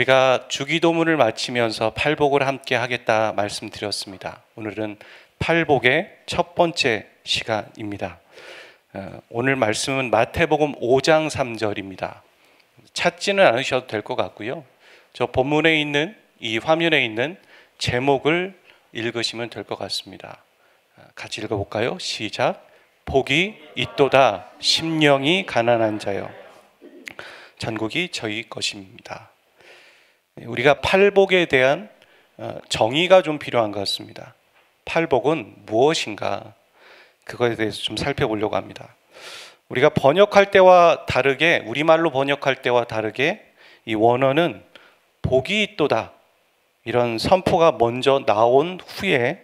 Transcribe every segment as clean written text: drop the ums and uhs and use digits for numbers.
우리가 주기도문을 마치면서 팔복을 함께 하겠다 말씀드렸습니다. 오늘은 팔복의 첫 번째 시간입니다. 오늘 말씀은 마태복음 5장 3절입니다. 찾지는 않으셔도 될 것 같고요. 저 본문에 있는 이 화면에 있는 제목을 읽으시면 될 것 같습니다. 같이 읽어볼까요? 시작. 복이 있도다 심령이 가난한 자여 천국이 저희 것입니다. 우리가 팔복에 대한 정의가 좀 필요한 것 같습니다. 팔복은 무엇인가? 그거에 대해서 좀 살펴보려고 합니다. 우리가 번역할 때와 다르게, 우리말로 번역할 때와 다르게 이 원어는 복이 있도다 이런 선포가 먼저 나온 후에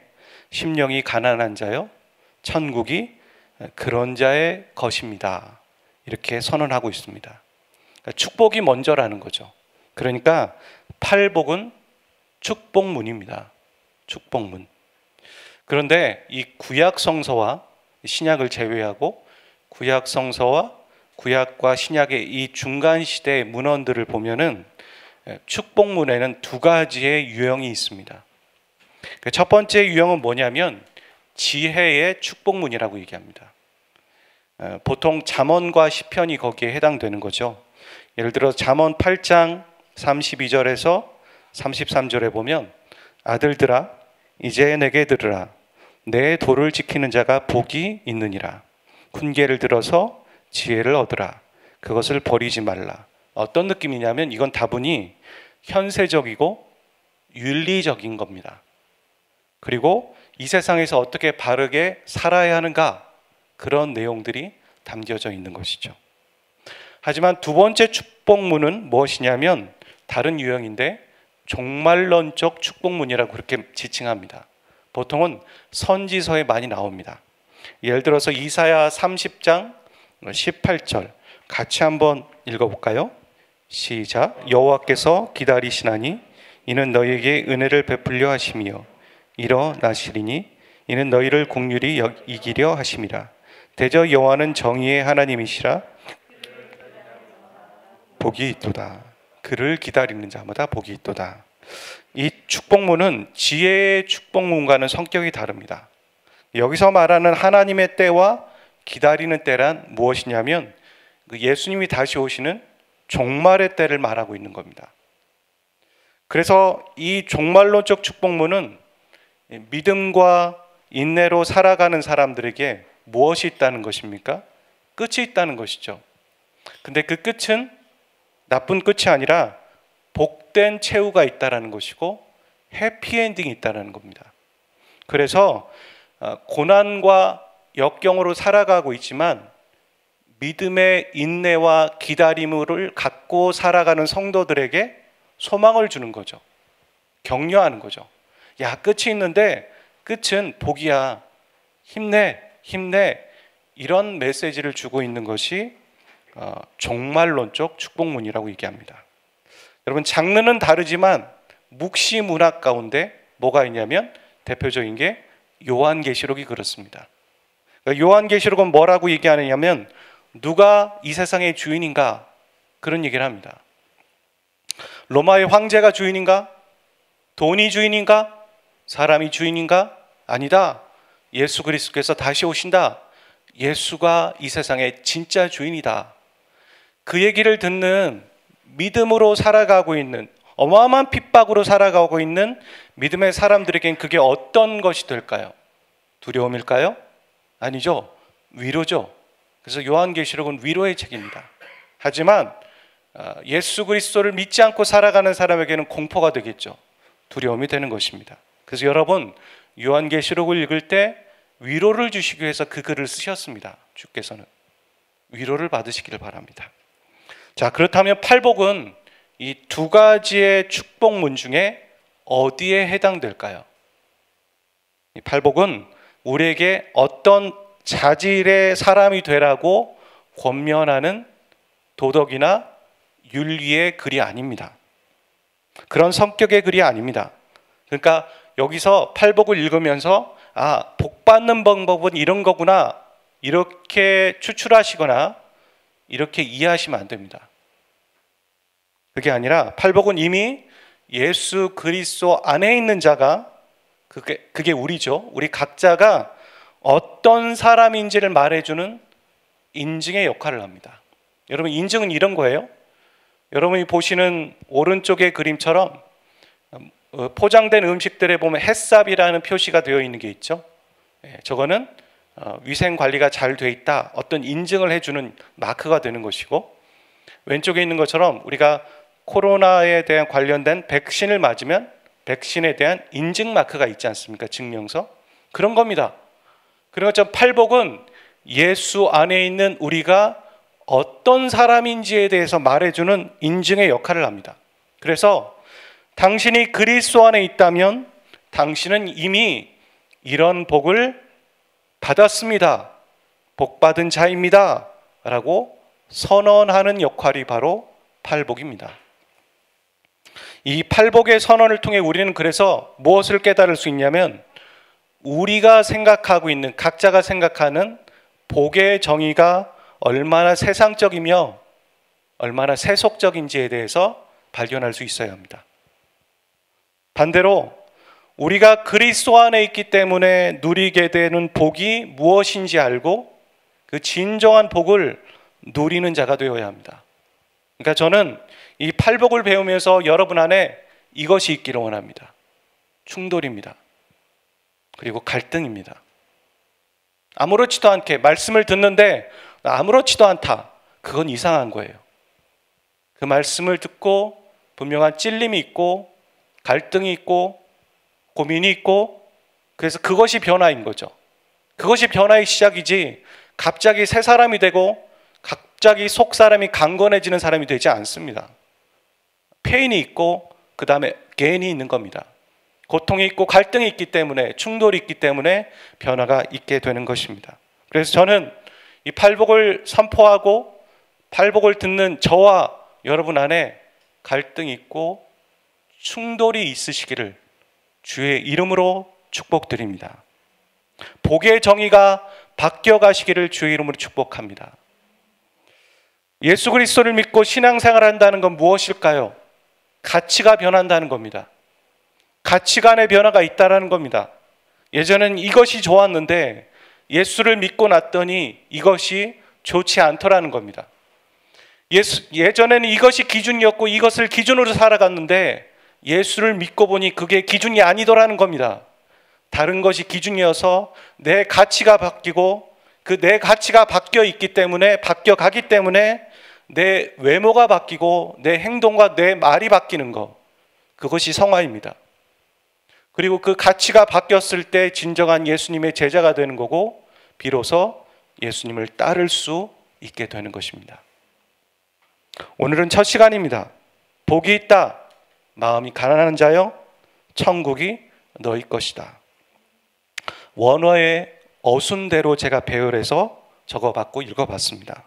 심령이 가난한 자여 천국이 그런 자의 것입니다. 이렇게 선언하고 있습니다. 그러니까 축복이 먼저라는 거죠. 그러니까 팔복은 축복문입니다. 축복문. 그런데 이 구약 성서와 신약을 제외하고 구약 성서와 구약과 신약의 이 중간 시대의 문헌들을 보면은 축복문에는 두 가지의 유형이 있습니다. 첫 번째 유형은 뭐냐면 지혜의 축복문이라고 얘기합니다. 보통 잠언과 시편이 거기에 해당되는 거죠. 예를 들어 잠언 8장 32절에서 33절에 보면 아들들아 이제 내게 들으라 내 도를 지키는 자가 복이 있느니라 훈계를 들어서 지혜를 얻으라 그것을 버리지 말라. 어떤 느낌이냐면 이건 다분히 현세적이고 윤리적인 겁니다. 그리고 이 세상에서 어떻게 바르게 살아야 하는가 그런 내용들이 담겨져 있는 것이죠. 하지만 두 번째 축복문은 무엇이냐면 다른 유형인데 종말론적 축복문이라고 그렇게 지칭합니다. 보통은 선지서에 많이 나옵니다. 예를 들어서 이사야 30장 18절 같이 한번 읽어볼까요? 시작. 여호와께서 기다리시나니 이는 너희에게 은혜를 베풀려 하심이요 일어나시리니 이는 너희를 긍휼히 이기려 하심이라. 대저 여호와는 정의의 하나님이시라. 복이 있도다. 그를 기다리는 자마다 복이 있도다. 이 축복문은 지혜의 축복문과는 성격이 다릅니다. 여기서 말하는 하나님의 때와 기다리는 때란 무엇이냐면 예수님이 다시 오시는 종말의 때를 말하고 있는 겁니다. 그래서 이 종말론적 축복문은 믿음과 인내로 살아가는 사람들에게 무엇이 있다는 것입니까? 끝이 있다는 것이죠. 근데 그 끝은 나쁜 끝이 아니라 복된 최후가 있다는 것이고 해피엔딩이 있다는 겁니다. 그래서 고난과 역경으로 살아가고 있지만 믿음의 인내와 기다림을 갖고 살아가는 성도들에게 소망을 주는 거죠. 격려하는 거죠. 야, 끝이 있는데 끝은 복이야. 힘내, 힘내. 이런 메시지를 주고 있는 것이 종말론적 축복문이라고 얘기합니다. 여러분 장르는 다르지만 묵시 문학 가운데 뭐가 있냐면 대표적인 게 요한계시록이 그렇습니다. 그러니까 요한계시록은 뭐라고 얘기하느냐면 누가 이 세상의 주인인가 그런 얘기를 합니다. 로마의 황제가 주인인가? 돈이 주인인가? 사람이 주인인가? 아니다. 예수 그리스도께서 다시 오신다. 예수가 이 세상의 진짜 주인이다. 그 얘기를 듣는 믿음으로 살아가고 있는 어마어마한 핍박으로 살아가고 있는 믿음의 사람들에겐 그게 어떤 것이 될까요? 두려움일까요? 아니죠. 위로죠. 그래서 요한계시록은 위로의 책입니다. 하지만 예수 그리스도를 믿지 않고 살아가는 사람에게는 공포가 되겠죠. 두려움이 되는 것입니다. 그래서 여러분 요한계시록을 읽을 때 위로를 주시기 위해서 그 글을 쓰셨습니다. 주께서는 위로를 받으시기를 바랍니다. 자, 그렇다면 팔복은 이 두 가지의 축복문 중에 어디에 해당될까요? 이 팔복은 우리에게 어떤 자질의 사람이 되라고 권면하는 도덕이나 윤리의 글이 아닙니다. 그런 성격의 글이 아닙니다. 그러니까 여기서 팔복을 읽으면서 복 받는 방법은 이런 거구나 이렇게 추출하시거나 이렇게 이해하시면 안 됩니다. 그게 아니라 팔복은 이미 예수 그리스도 안에 있는 자가, 그게 우리죠. 우리 각자가 어떤 사람인지를 말해주는 인증의 역할을 합니다. 여러분, 인증은 이런 거예요. 여러분이 보시는 오른쪽의 그림처럼 포장된 음식들에 보면 햇삽이라는 표시가 되어 있는 게 있죠. 저거는 위생 관리가 잘 돼 있다, 어떤 인증을 해주는 마크가 되는 것이고, 왼쪽에 있는 것처럼 우리가 코로나에 대한 관련된 백신을 맞으면 백신에 대한 인증 마크가 있지 않습니까? 증명서. 그런 겁니다. 그런 것처럼 팔복은 예수 안에 있는 우리가 어떤 사람인지에 대해서 말해주는 인증의 역할을 합니다. 그래서 당신이 그리스도 안에 있다면 당신은 이미 이런 복을 받았습니다. 복받은 자입니다. 라고 선언하는 역할이 바로 팔복입니다. 이 팔복의 선언을 통해 우리는 그래서 무엇을 깨달을 수 있냐면, 우리가 생각하고 있는, 각자가 생각하는 복의 정의가 얼마나 세상적이며 얼마나 세속적인지에 대해서 발견할 수 있어야 합니다. 반대로 우리가 그리스도 안에 있기 때문에 누리게 되는 복이 무엇인지 알고 그 진정한 복을 누리는 자가 되어야 합니다. 그러니까 저는 이 팔복을 배우면서 여러분 안에 이것이 있기를 원합니다. 충돌입니다. 그리고 갈등입니다. 아무렇지도 않게 말씀을 듣는데 아무렇지도 않다, 그건 이상한 거예요. 그 말씀을 듣고 분명한 찔림이 있고 갈등이 있고 고민이 있고, 그래서 그것이 변화인 거죠. 그것이 변화의 시작이지 갑자기 새 사람이 되고 갑자기 속 사람이 강건해지는 사람이 되지 않습니다. 페인이 있고 그 다음에 게인이 있는 겁니다. 고통이 있고 갈등이 있기 때문에, 충돌이 있기 때문에 변화가 있게 되는 것입니다. 그래서 저는 이 팔복을 선포하고 팔복을 듣는 저와 여러분 안에 갈등이 있고 충돌이 있으시기를 주의 이름으로 축복드립니다. 복의 정의가 바뀌어 가시기를 주의 이름으로 축복합니다. 예수 그리스도를 믿고 신앙생활을 한다는 건 무엇일까요? 가치가 변한다는 겁니다. 가치관의 변화가 있다는 겁니다. 예전엔 이것이 좋았는데 예수를 믿고 났더니 이것이 좋지 않더라는 겁니다. 예전에는 이것이 기준이었고 이것을 기준으로 살아갔는데 예수를 믿고 보니 그게 기준이 아니더라는 겁니다. 다른 것이 기준이어서 내 가치가 바뀌고 그 내 가치가 바뀌어 있기 때문에, 바뀌어 가기 때문에 내 외모가 바뀌고 내 행동과 내 말이 바뀌는 것, 그것이 성화입니다. 그리고 그 가치가 바뀌었을 때 진정한 예수님의 제자가 되는 거고 비로소 예수님을 따를 수 있게 되는 것입니다. 오늘은 첫 시간입니다. 복이 있다. 마음이 가난한 자여, 천국이 너희 것이다. 원어의 어순대로 제가 배열해서 적어봤고 읽어봤습니다.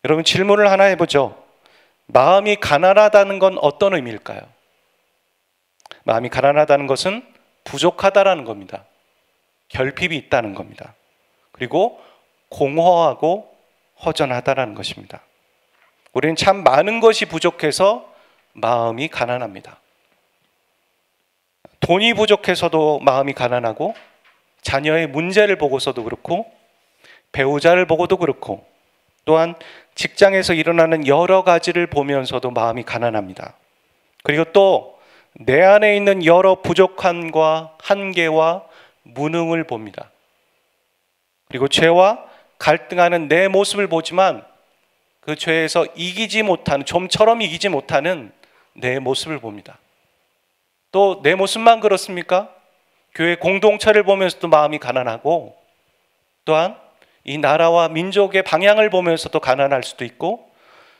여러분, 질문을 하나 해보죠. 마음이 가난하다는 건 어떤 의미일까요? 마음이 가난하다는 것은 부족하다라는 겁니다. 결핍이 있다는 겁니다. 그리고 공허하고 허전하다라는 것입니다. 우리는 참 많은 것이 부족해서 마음이 가난합니다. 돈이 부족해서도 마음이 가난하고, 자녀의 문제를 보고서도 그렇고, 배우자를 보고도 그렇고, 또한 직장에서 일어나는 여러 가지를 보면서도 마음이 가난합니다. 그리고 또 내 안에 있는 여러 부족함과 한계와 무능을 봅니다. 그리고 죄와 갈등하는 내 모습을 보지만 그 죄에서 이기지 못하는, 좀처럼 이기지 못하는 내 모습을 봅니다. 또 내 모습만 그렇습니까? 교회 공동체를 보면서도 마음이 가난하고, 또한 이 나라와 민족의 방향을 보면서도 가난할 수도 있고,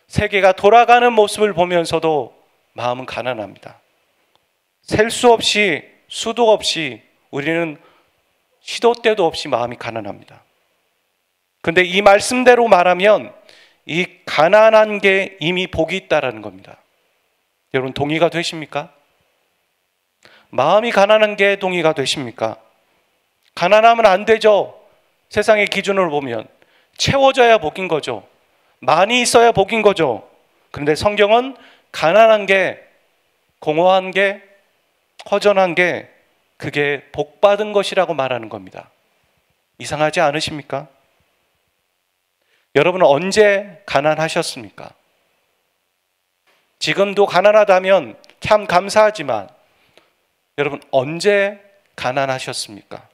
세계가 돌아가는 모습을 보면서도 마음은 가난합니다. 셀 수 없이, 수도 없이 우리는 시도 때도 없이 마음이 가난합니다. 그런데 이 말씀대로 말하면 이 가난한 게 이미 복이 있다라는 겁니다. 여러분, 동의가 되십니까? 마음이 가난한 게 동의가 되십니까? 가난하면 안 되죠. 세상의 기준으로 보면 채워져야 복인 거죠. 많이 있어야 복인 거죠. 그런데 성경은 가난한 게, 공허한 게, 허전한 게 그게 복받은 것이라고 말하는 겁니다. 이상하지 않으십니까? 여러분은 언제 가난하셨습니까? 지금도 가난하다면 참 감사하지만 여러분 언제 가난하셨습니까?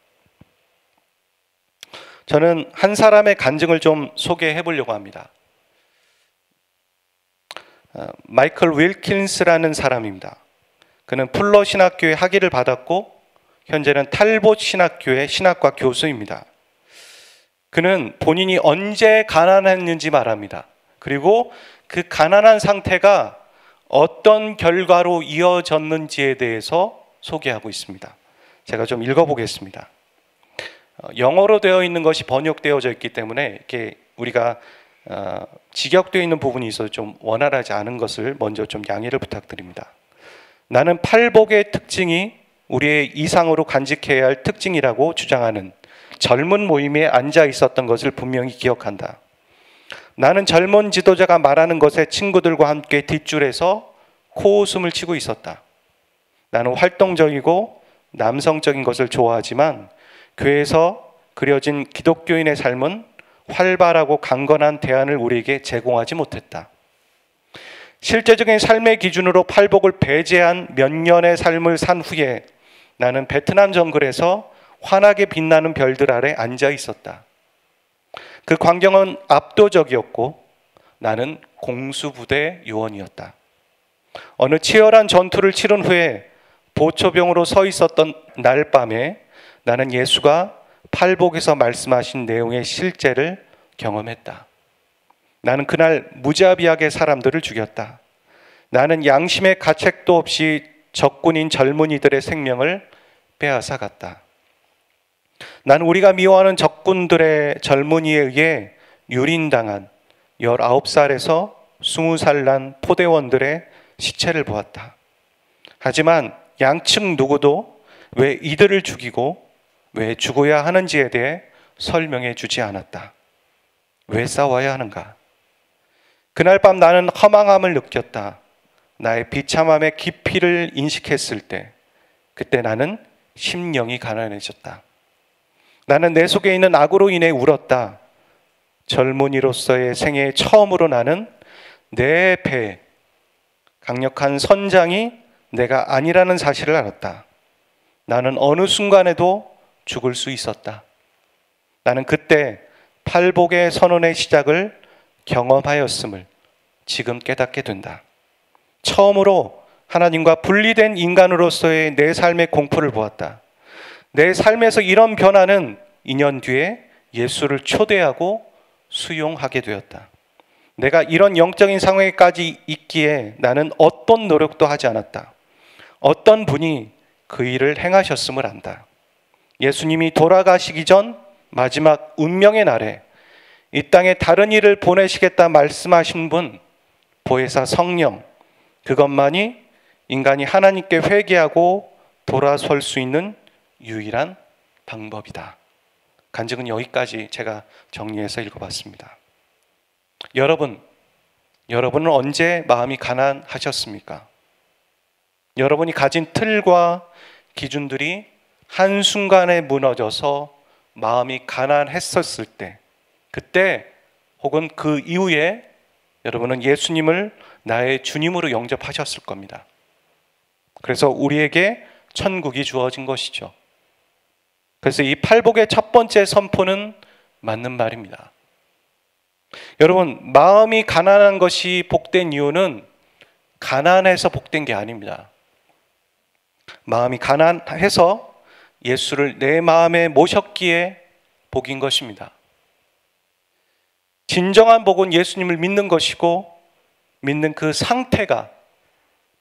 저는 한 사람의 간증을 좀 소개해 보려고 합니다. 마이클 윌킨스라는 사람입니다. 그는 풀러 신학교의 학위를 받았고 현재는 탈봇 신학교의 신학과 교수입니다. 그는 본인이 언제 가난했는지 말합니다. 그리고 그 가난한 상태가 어떤 결과로 이어졌는지에 대해서 소개하고 있습니다. 제가 좀 읽어보겠습니다. 영어로 되어 있는 것이 번역되어져 있기 때문에 이렇게 우리가 직역되어 있는 부분이 있어서 좀 원활하지 않은 것을 먼저 좀 양해를 부탁드립니다. 나는 팔복의 특징이 우리의 이상으로 간직해야 할 특징이라고 주장하는 젊은 모임에 앉아 있었던 것을 분명히 기억한다. 나는 젊은 지도자가 말하는 것에 친구들과 함께 뒷줄에서 코웃음을 치고 있었다. 나는 활동적이고 남성적인 것을 좋아하지만 교회에서 그려진 기독교인의 삶은 활발하고 강건한 대안을 우리에게 제공하지 못했다. 실제적인 삶의 기준으로 팔복을 배제한 몇 년의 삶을 산 후에 나는 베트남 정글에서 환하게 빛나는 별들 아래 앉아 있었다. 그 광경은 압도적이었고 나는 공수부대 요원이었다. 어느 치열한 전투를 치른 후에 보초병으로 서 있었던 날 밤에 나는 예수가 팔복에서 말씀하신 내용의 실제를 경험했다. 나는 그날 무자비하게 사람들을 죽였다. 나는 양심의 가책도 없이 적군인 젊은이들의 생명을 빼앗아갔다. 나는 우리가 미워하는 적군들의 젊은이에 의해 유린당한 19살에서 20살 난 포대원들의 시체를 보았다. 하지만 양측 누구도 왜 이들을 죽이고 왜 죽어야 하는지에 대해 설명해 주지 않았다. 왜 싸워야 하는가? 그날 밤 나는 허망함을 느꼈다. 나의 비참함의 깊이를 인식했을 때 그때 나는 심령이 가난해졌다. 나는 내 속에 있는 악으로 인해 울었다. 젊은이로서의 생애 처음으로 나는 내 배에 강력한 선장이 내가 아니라는 사실을 알았다. 나는 어느 순간에도 죽을 수 있었다. 나는 그때 팔복의 선언의 시작을 경험하였음을 지금 깨닫게 된다. 처음으로 하나님과 분리된 인간으로서의 내 삶의 공포를 보았다. 내 삶에서 이런 변화는 2년 뒤에 예수를 초대하고 수용하게 되었다. 내가 이런 영적인 상황에까지 있기에 나는 어떤 노력도 하지 않았다. 어떤 분이 그 일을 행하셨음을 안다. 예수님이 돌아가시기 전 마지막 운명의 날에 이 땅에 다른 일을 보내시겠다 말씀하신 분, 보혜사 성령, 그것만이 인간이 하나님께 회개하고 돌아설 수 있는 유일한 방법이다. 간증은 여기까지 제가 정리해서 읽어봤습니다. 여러분은 언제 마음이 가난하셨습니까? 여러분이 가진 틀과 기준들이 한순간에 무너져서 마음이 가난했었을 때, 그때 혹은 그 이후에 여러분은 예수님을 나의 주님으로 영접하셨을 겁니다. 그래서 우리에게 천국이 주어진 것이죠. 그래서 이 팔복의 첫 번째 선포는 맞는 말입니다. 여러분, 마음이 가난한 것이 복된 이유는 가난해서 복된 게 아닙니다. 마음이 가난해서 예수를 내 마음에 모셨기에 복인 것입니다. 진정한 복은 예수님을 믿는 것이고 믿는 그 상태가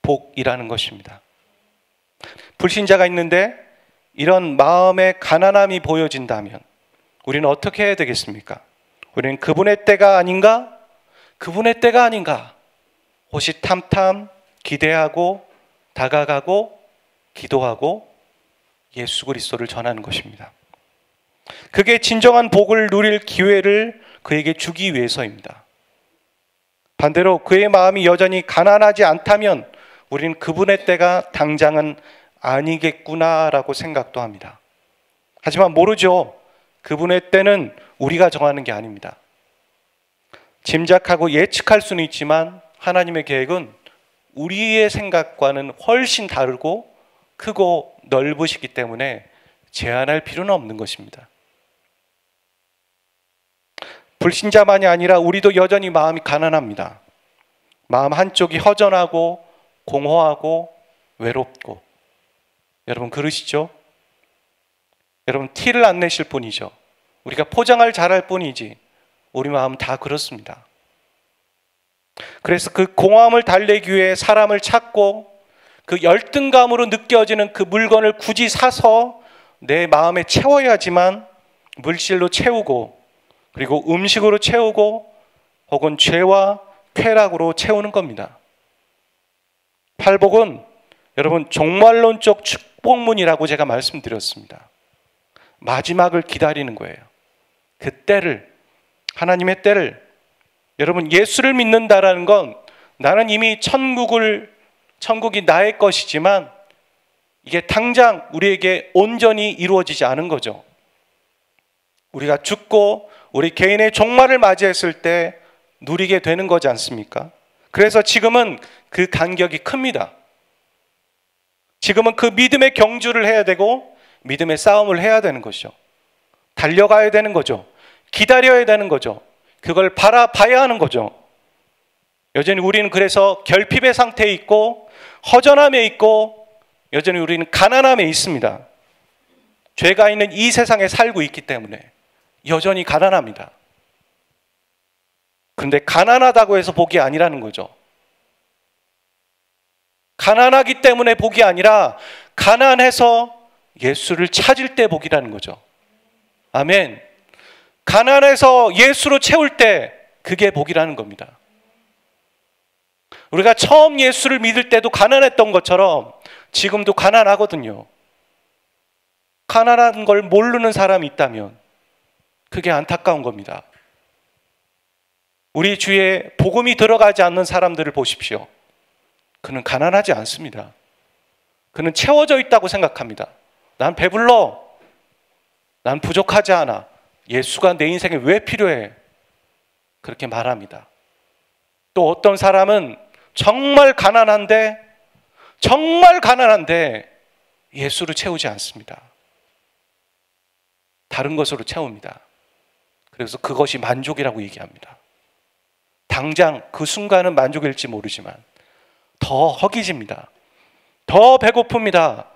복이라는 것입니다. 불신자가 있는데 이런 마음의 가난함이 보여진다면 우리는 어떻게 해야 되겠습니까? 우리는 그분의 때가 아닌가? 그분의 때가 아닌가? 호시탐탐 기대하고 다가가고 기도하고 예수 그리스도를 전하는 것입니다. 그게 진정한 복을 누릴 기회를 그에게 주기 위해서입니다. 반대로 그의 마음이 여전히 가난하지 않다면 우리는 그분의 때가 당장은 아니겠구나라고 생각도 합니다. 하지만 모르죠. 그분의 때는 우리가 정하는 게 아닙니다. 짐작하고 예측할 수는 있지만 하나님의 계획은 우리의 생각과는 훨씬 다르고 크고 넓으시기 때문에 제한할 필요는 없는 것입니다. 불신자만이 아니라 우리도 여전히 마음이 가난합니다. 마음 한쪽이 허전하고 공허하고 외롭고. 여러분 그러시죠? 여러분 티를 안 내실 뿐이죠. 우리가 포장을 잘할 뿐이지 우리 마음 다 그렇습니다. 그래서 그 공허함을 달래기 위해 사람을 찾고 그 열등감으로 느껴지는 그 물건을 굳이 사서 내 마음에 채워야지만 물질로 채우고 그리고 음식으로 채우고 혹은 죄와 쾌락으로 채우는 겁니다. 팔복은 여러분 종말론적 축복문이라고 제가 말씀드렸습니다. 마지막을 기다리는 거예요. 그 때를, 하나님의 때를. 여러분 예수를 믿는다라는 건 나는 이미 천국이 나의 것이지만 이게 당장 우리에게 온전히 이루어지지 않은 거죠. 우리가 죽고 우리 개인의 종말을 맞이했을 때 누리게 되는 거지 않습니까? 그래서 지금은 그 간격이 큽니다. 지금은 그 믿음의 경주를 해야 되고 믿음의 싸움을 해야 되는 것이죠. 달려가야 되는 거죠. 기다려야 되는 거죠. 그걸 바라봐야 하는 거죠. 여전히 우리는 그래서 결핍의 상태에 있고 허전함에 있고 여전히 우리는 가난함에 있습니다. 죄가 있는 이 세상에 살고 있기 때문에 여전히 가난합니다. 그런데 가난하다고 해서 복이 아니라는 거죠. 가난하기 때문에 복이 아니라 가난해서 예수를 찾을 때 복이라는 거죠. 아멘. 가난해서 예수로 채울 때 그게 복이라는 겁니다. 우리가 처음 예수를 믿을 때도 가난했던 것처럼 지금도 가난하거든요. 가난한 걸 모르는 사람이 있다면 그게 안타까운 겁니다. 우리 주위에 복음이 들어가지 않는 사람들을 보십시오. 그는 가난하지 않습니다. 그는 채워져 있다고 생각합니다. 난 배불러. 난 부족하지 않아. 예수가 내 인생에 왜 필요해? 그렇게 말합니다. 또 어떤 사람은 정말 가난한데 예수를 채우지 않습니다. 다른 것으로 채웁니다. 그래서 그것이 만족이라고 얘기합니다. 당장 그 순간은 만족일지 모르지만 더 허기집니다. 더 배고픕니다.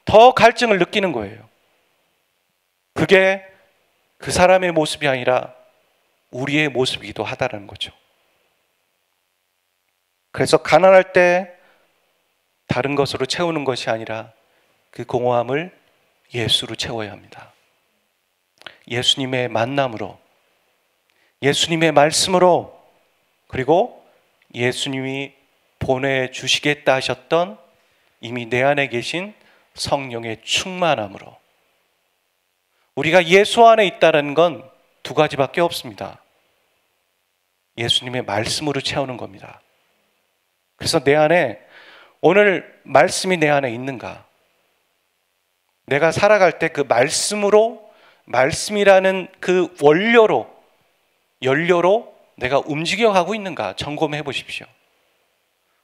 더 갈증을 느끼는 거예요. 그게 그 사람의 모습이 아니라 우리의 모습이기도 하다는 거죠. 그래서 가난할 때 다른 것으로 채우는 것이 아니라 그 공허함을 예수로 채워야 합니다. 예수님의 만남으로, 예수님의 말씀으로, 그리고 예수님이 보내주시겠다 하셨던 이미 내 안에 계신 성령의 충만함으로. 우리가 예수 안에 있다는 건 두 가지밖에 없습니다. 예수님의 말씀으로 채우는 겁니다. 그래서 내 안에 오늘 말씀이 내 안에 있는가? 내가 살아갈 때 그 말씀으로, 말씀이라는 그 연료로 내가 움직여가고 있는가 점검해 보십시오.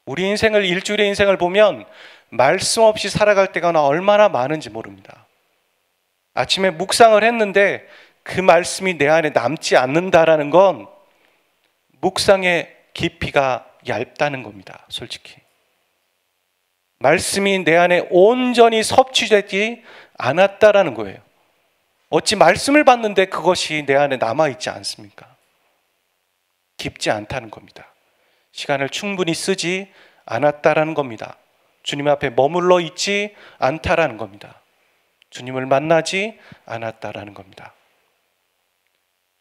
우리 인생을, 일주일의 인생을 보면 말씀 없이 살아갈 때가 얼마나 많은지 모릅니다. 아침에 묵상을 했는데 그 말씀이 내 안에 남지 않는다라는 건 묵상의 깊이가 얇다는 겁니다. 솔직히 말씀이 내 안에 온전히 섭취되지 않았다라는 거예요. 어찌 말씀을 받는데 그것이 내 안에 남아있지 않습니까? 깊지 않다는 겁니다. 시간을 충분히 쓰지 않았다라는 겁니다. 주님 앞에 머물러 있지 않다라는 겁니다. 주님을 만나지 않았다라는 겁니다.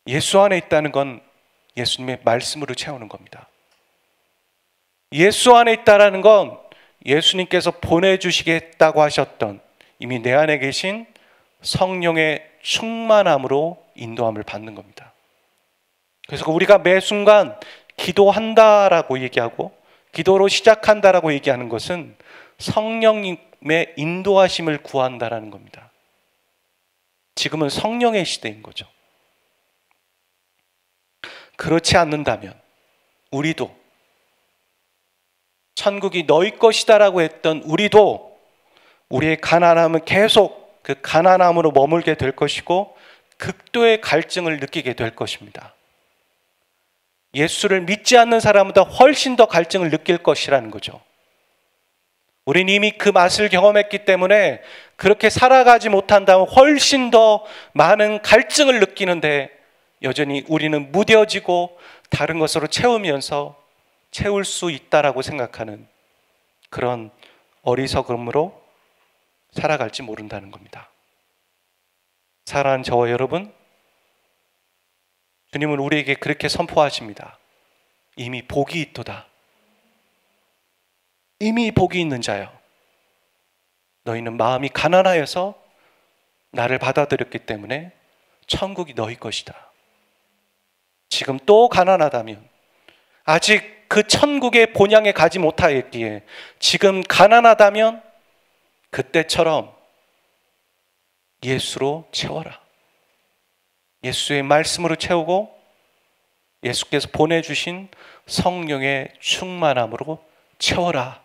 예수 안에 있다는 건 예수님의 말씀으로 채우는 겁니다. 예수 안에 있다라는 건 예수님께서 보내주시겠다고 하셨던 이미 내 안에 계신 성령의 충만함으로 인도함을 받는 겁니다. 그래서 우리가 매 순간 기도한다라고 얘기하고 기도로 시작한다라고 얘기하는 것은 성령님의 인도하심을 구한다라는 겁니다. 지금은 성령의 시대인 거죠. 그렇지 않는다면 우리도 천국이 너희 것이다라고 했던 우리도 우리의 가난함은 계속 그 가난함으로 머물게 될 것이고 극도의 갈증을 느끼게 될 것입니다. 예수를 믿지 않는 사람보다 훨씬 더 갈증을 느낄 것이라는 거죠. 우린 이미 그 맛을 경험했기 때문에 그렇게 살아가지 못한다면 훨씬 더 많은 갈증을 느끼는데 여전히 우리는 무뎌지고 다른 것으로 채우면서 채울 수 있다라고 생각하는 그런 어리석음으로 살아갈지 모른다는 겁니다. 사랑하는 저와 여러분, 주님은 우리에게 그렇게 선포하십니다. 이미 복이 있도다. 이미 복이 있는 자여, 너희는 마음이 가난하여서 나를 받아들였기 때문에 천국이 너희 것이다. 지금 또 가난하다면, 아직 그 천국의 본향에 가지 못하였기에 지금 가난하다면 그때처럼 예수로 채워라. 예수의 말씀으로 채우고 예수께서 보내주신 성령의 충만함으로 채워라.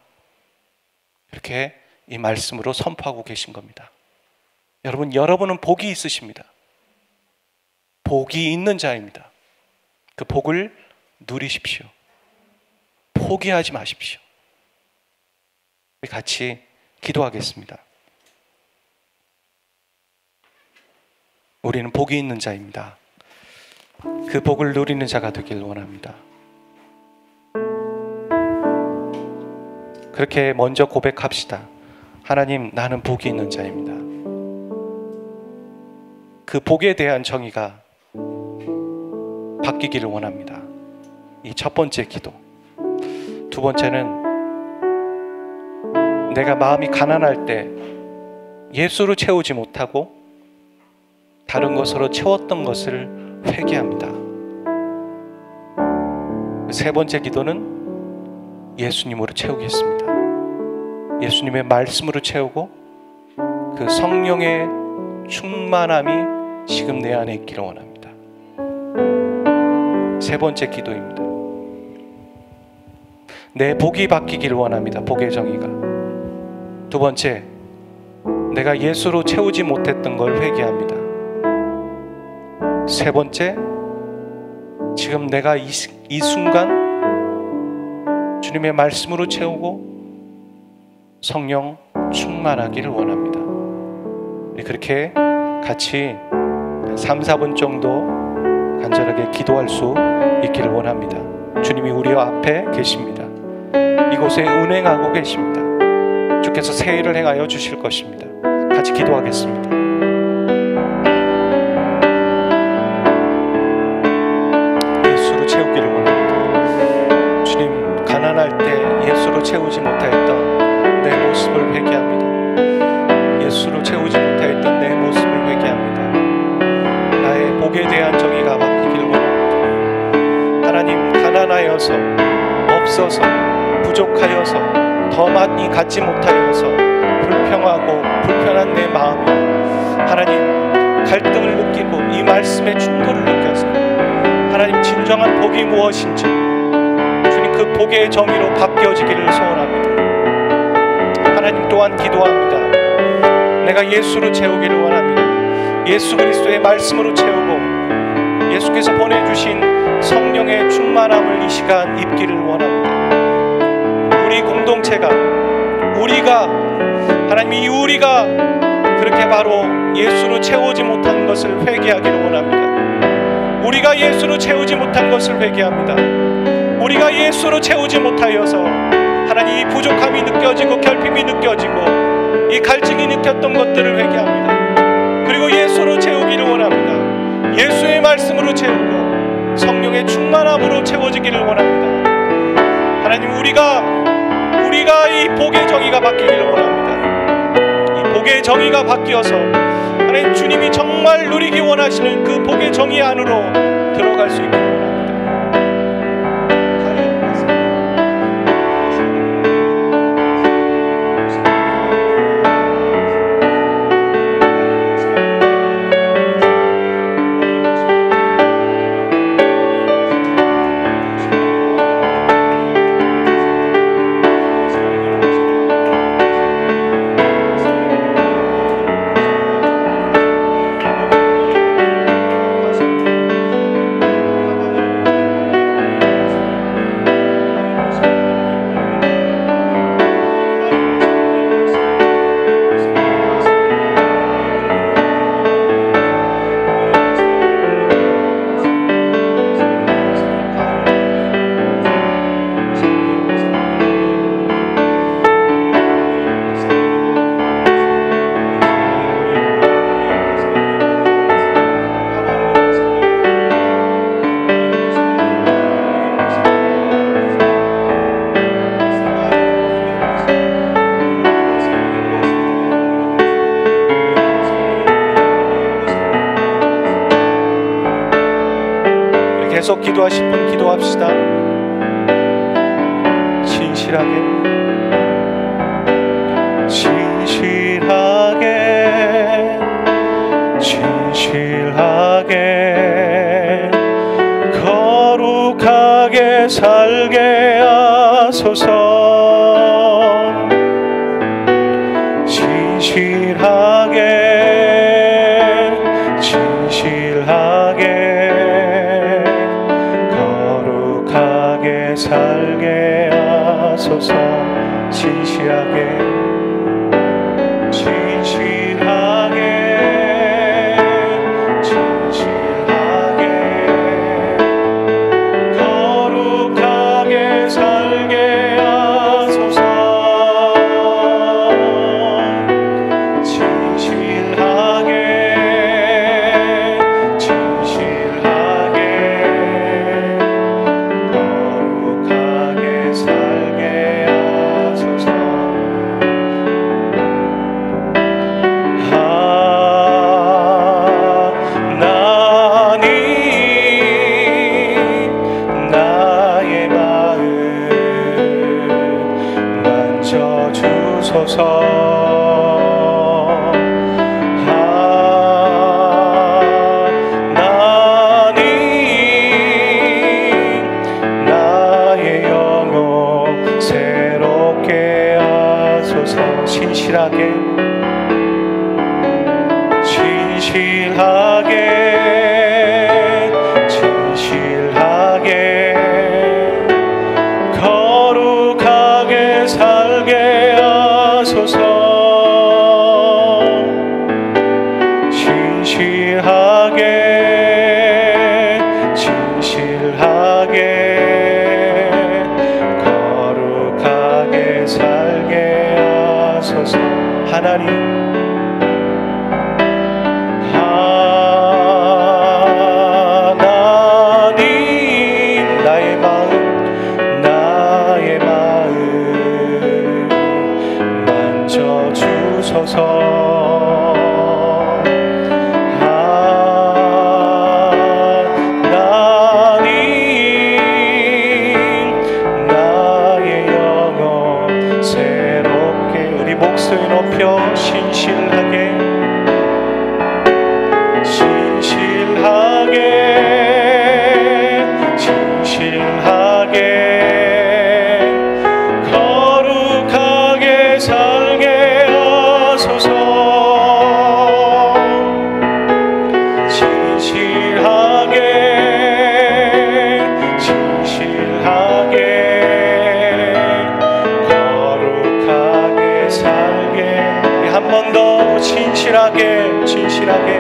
이렇게 이 말씀으로 선포하고 계신 겁니다. 여러분은 복이 있으십니다. 복이 있는 자입니다. 그 복을 누리십시오. 포기하지 마십시오. 우리 같이 기도하겠습니다. 우리는 복이 있는 자입니다. 그 복을 누리는 자가 되길 원합니다. 그렇게 먼저 고백합시다. 하나님, 나는 복이 있는 자입니다. 그 복에 대한 정의가 바뀌기를 원합니다. 이 첫 번째 기도. 두 번째는 내가 마음이 가난할 때 예수로 채우지 못하고 다른 것으로 채웠던 것을 회개합니다. 세 번째 기도는 예수님으로 채우겠습니다. 예수님의 말씀으로 채우고 그 성령의 충만함이 지금 내 안에 있기를 원합니다. 세 번째 기도입니다. 내 복이 바뀌기를 원합니다. 복의 정의가. 두 번째, 내가 예수로 채우지 못했던 걸 회개합니다. 세 번째, 지금 내가 이 순간 주님의 말씀으로 채우고 성령 충만하기를 원합니다. 우리 그렇게 같이 3, 4분 정도 간절하게 기도할 수 있기를 원합니다. 주님이 우리 앞에 계십니다. 이곳에 운행하고 계십니다. 주께서 새 일을 행하여 주실 것입니다. 같이 기도하겠습니다. 예수로 채우기를 원합니다. 주님, 가난할 때 예수로 채우지 못하였던 내 모습을 회개합니다. 예수로 채우지 못하였던 내 모습을 회개합니다. 나의 복에 대한 정의가 바뀌기를 원합니다. 하나님, 가난하여서, 없어서, 부족하여서, 더 많이 갖지 못하여서 불평하고 불편한 내 마음이 하나님 갈등을 느끼고 이 말씀의 충돌을 느껴서 하나님 진정한 복이 무엇인지 주님 그 복의 정의로 바뀌어지기를 소원합니다. 하나님 또한 기도합니다. 내가 예수로 채우기를 원합니다. 예수 그리스도의 말씀으로 채우고 예수께서 보내주신 성령의 충만함을 이 시간 입기를 원합니다. 우리 공동체가 우리가 그렇게 바로 예수로 채우지 못한 것을 회개하기를 원합니다. 우리가 예수로 채우지 못한 것을 회개합니다. 우리가 예수로 채우지 못하여서 하나님 이 부족함이 느껴지고 결핍이 느껴지고 이 갈증이 느꼈던 것들을 회개합니다. 그리고 예수로 채우기를 원합니다. 예수의 말씀으로 채우고 성령의 충만함으로 채워지기를 원합니다. 하나님, 우리가 이 복의 정의가 바뀌기를 원합니다. 이 복의 정의가 바뀌어서 하나님 주님이 정말 누리기 원하시는 그 복의 정의 안으로 들어갈 수 있기를 원합니다. 계속 기도하실 분 기도합시다. 진실하게 진실하게 거룩하게 살게 하소서. 진실하게 거룩하게 살게 하소서. 진실하게 거룩하게 살게 하소서. 진실하게 거룩하게 살게 하소서. 진실하게 거룩하게 살게 하소서. 하나님 목소리 높여 신실하게 거룩하게 살게 하소서. 진실하게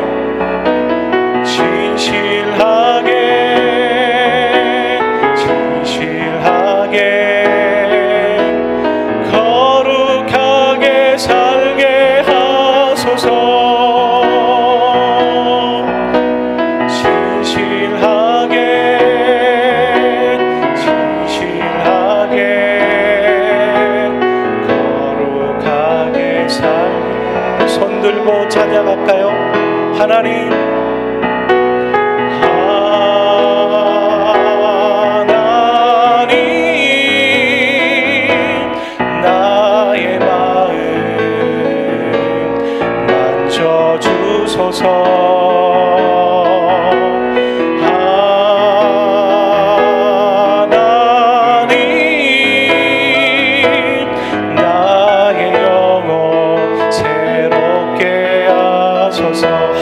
거룩하게 살게 하소서. 거룩하게 살게. 손 들고 찬양할까요? 하나님 나의 마음 만져주소서.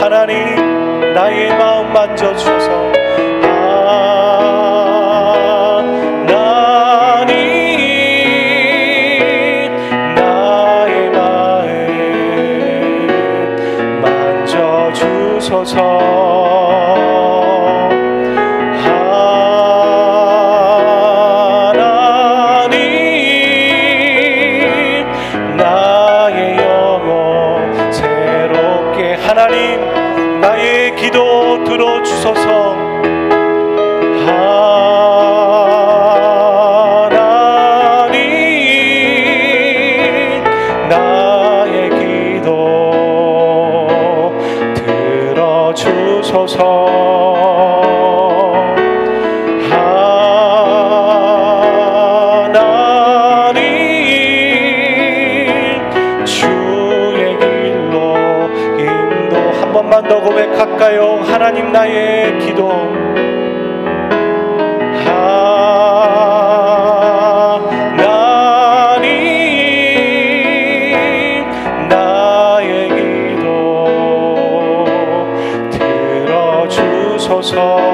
하나님 나의 마음 만져주셔서. 하나님 나의 마음 만져주소서. 하나님 나의 영혼 새롭게. 하나님 나의 기도 들어주소서. 하나님 나의 기도 들어주소서. 번만 더 고백할까요? 하나님 나의 기도 하나님 나의 기도 들어주소서.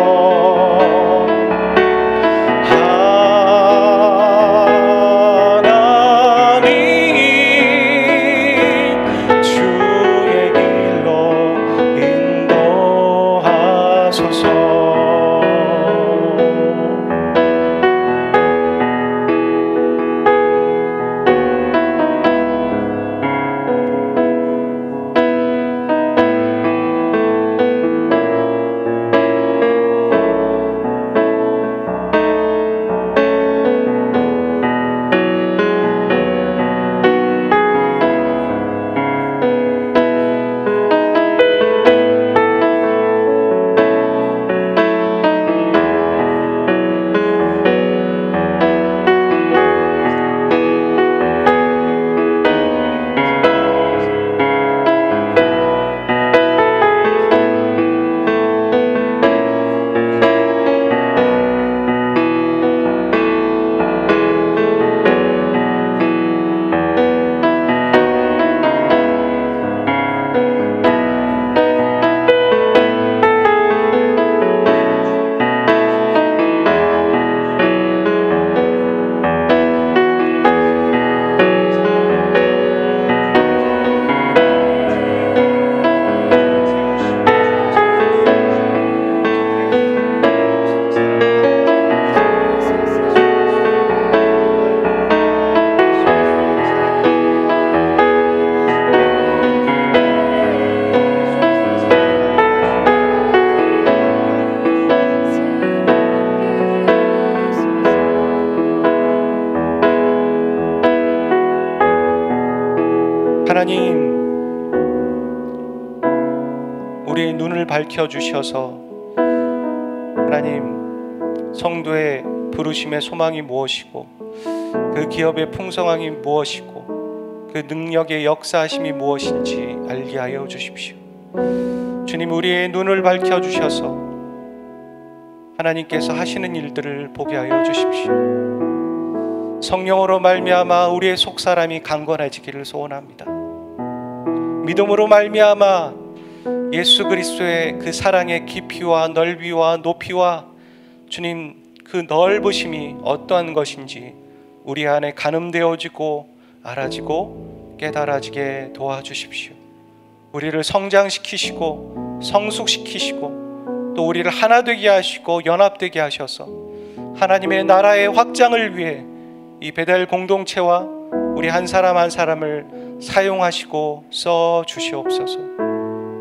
하나님, 우리의 눈을 밝혀주셔서 하나님, 성도의 부르심의 소망이 무엇이고 그 기업의 풍성함이 무엇이고 그 능력의 역사하심이 무엇인지 알게 하여 주십시오. 주님, 우리의 눈을 밝혀주셔서 하나님께서 하시는 일들을 보게 하여 주십시오. 성령으로 말미암아 우리의 속사람이 강건해지기를 소원합니다. 믿음으로 말미암아 예수 그리스도의 그 사랑의 깊이와 넓이와 높이와 주님 그 넓으심이 어떠한 것인지 우리 안에 가늠되어지고 알아지고 깨달아지게 도와주십시오. 우리를 성장시키시고 성숙시키시고 또 우리를 하나 되게 하시고 연합되게 하셔서 하나님의 나라의 확장을 위해 이 베델 공동체와 우리 한 사람 한 사람을 사용하시고 써 주시옵소서.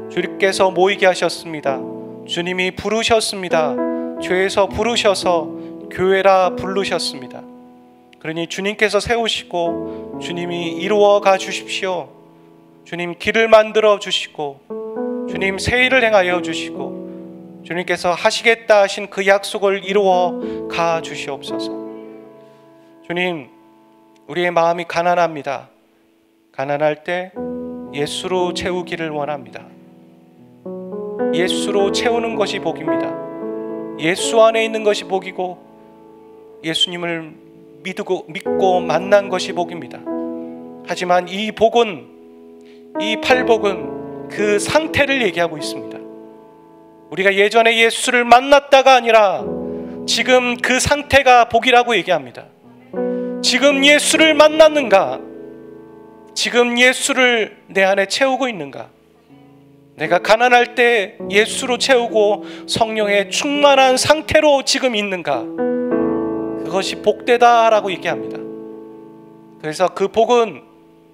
주님께서 모이게 하셨습니다. 주님이 부르셨습니다. 죄에서 부르셔서 교회라 부르셨습니다. 그러니 주님께서 세우시고 주님이 이루어 가 주십시오. 주님 길을 만들어 주시고 주님 새 일을 행하여 주시고 주님께서 하시겠다 하신 그 약속을 이루어 가 주시옵소서. 주님, 우리의 마음이 가난합니다. 가난할 때 예수로 채우기를 원합니다. 예수로 채우는 것이 복입니다. 예수 안에 있는 것이 복이고 예수님을 믿고 만난 것이 복입니다. 하지만 이 복은, 이 팔복은 그 상태를 얘기하고 있습니다. 우리가 예전에 예수를 만났다가 아니라 지금 그 상태가 복이라고 얘기합니다. 지금 예수를 만났는가? 지금 예수를 내 안에 채우고 있는가? 내가 가난할 때 예수로 채우고 성령의 충만한 상태로 지금 있는가? 그것이 복되다라고 얘기합니다. 그래서 그 복은,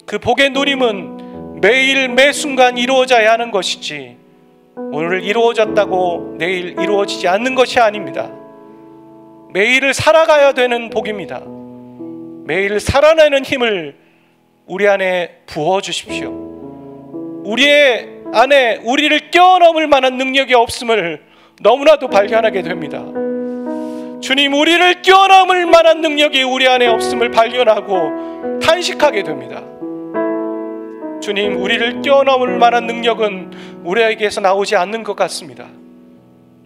그 복의 누림은 매일 매순간 이루어져야 하는 것이지 오늘 이루어졌다고 내일 이루어지지 않는 것이 아닙니다. 매일을 살아가야 되는 복입니다. 매일 살아내는 힘을 우리 안에 부어주십시오. 우리의 안에 우리를 뛰어넘을 만한 능력이 없음을 너무나도 발견하게 됩니다. 주님, 우리를 뛰어넘을 만한 능력이 우리 안에 없음을 발견하고 탄식하게 됩니다. 주님, 우리를 뛰어넘을 만한 능력은 우리에게서 나오지 않는 것 같습니다.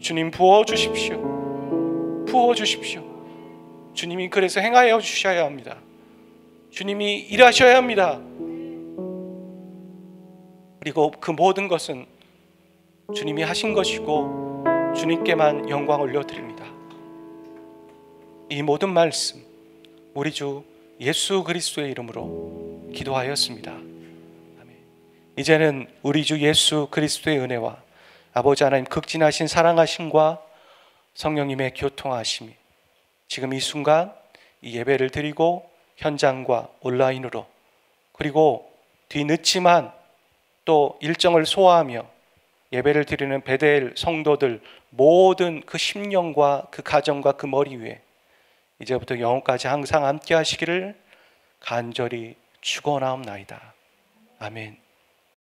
주님, 부어주십시오. 부어주십시오. 주님이 그래서 행하여 주셔야 합니다. 주님이 일하셔야 합니다. 그리고 그 모든 것은 주님이 하신 것이고 주님께만 영광 올려드립니다. 이 모든 말씀 우리 주 예수 그리스도의 이름으로 기도하였습니다. 아멘. 이제는 우리 주 예수 그리스도의 은혜와 아버지 하나님 극진하신 사랑하심과 성령님의 교통하심이 지금 이 순간 이 예배를 드리고 현장과 온라인으로, 그리고 뒤늦지만 또 일정을 소화하며 예배를 드리는 베델 성도들 모든 그 심령과 그 가정과 그 머리 위에 이제부터 영원까지 항상 함께 하시기를 간절히 축원하옵나이다. 아멘.